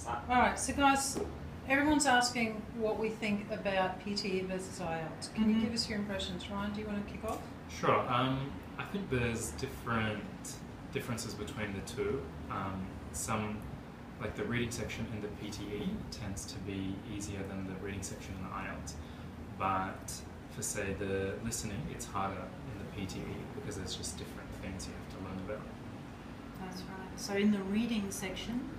Alright, so guys, everyone's asking what we think about PTE versus IELTS. Can you give us your impressions? Ryan, do you want to kick off? Sure. I think there's differences between the two. Some, like the reading section in the PTE tends to be easier than the reading section in the IELTS. But for say the listening, it's harder in the PTE because there's just different things you have to learn about. That's right. So in the reading section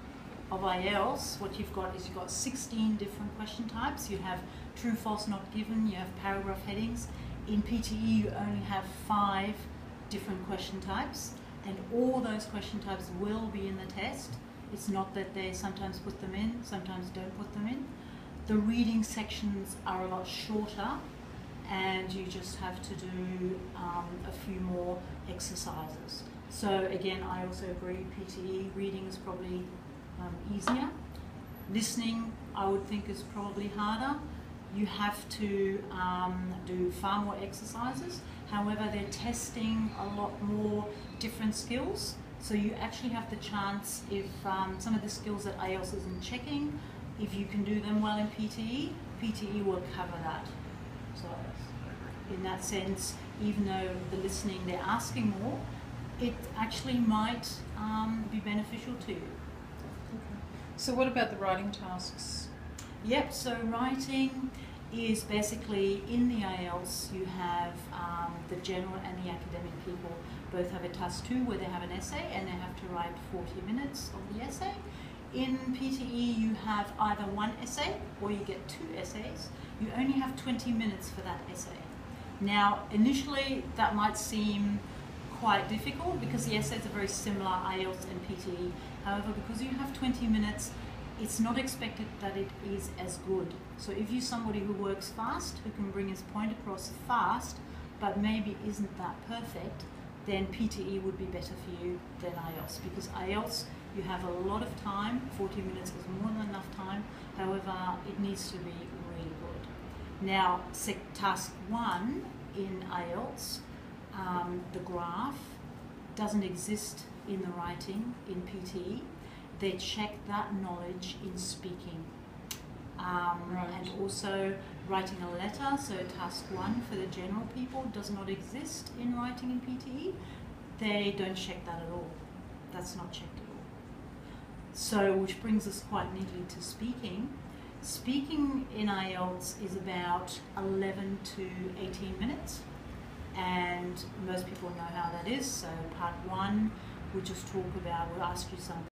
of IELTS, what you've got is you've got 16 different question types. You have true, false, not given. You have paragraph headings. In PTE, you only have 5 different question types, and all those question types will be in the test. It's not that they sometimes put them in, sometimes don't put them in. The reading sections are a lot shorter, and you just have to do a few more exercises. So again, I also agree, PTE reading is probably easier. Listening, I would think, is probably harder. You have to do far more exercises. However, they're testing a lot more different skills. So you actually have the chance, if some of the skills that IELTS isn't checking, if you can do them well in PTE, PTE will cover that. So in that sense, even though the listening, they're asking more, it actually might be beneficial to you. Okay. So what about the writing tasks? Yep, so writing is basically, in the IELTS, you have the general and the academic people both have a task 2 where they have an essay and they have to write 40 minutes of the essay. In PTE, you have either 1 essay or you get 2 essays. You only have 20 minutes for that essay. Now, initially, that might seem quite difficult because the essays are very similar, IELTS and PTE. However, because you have 20 minutes, it's not expected that it is as good. So if you're somebody who works fast, who can bring his point across fast, but maybe isn't that perfect, then PTE would be better for you than IELTS, because IELTS, you have a lot of time. 40 minutes is more than enough time. However, it needs to be really good. Now, task 1 in IELTS, the graph doesn't exist in the writing in PTE. They check that knowledge in speaking. Right. And also writing a letter, so task 1 for the general people does not exist in writing in PTE. They don't check that at all. That's not checked at all. So, which brings us quite neatly to speaking. Speaking in IELTS is about 11 to 18 minutes, and most people know how that is. So part 1, we just talk about, we'll ask you some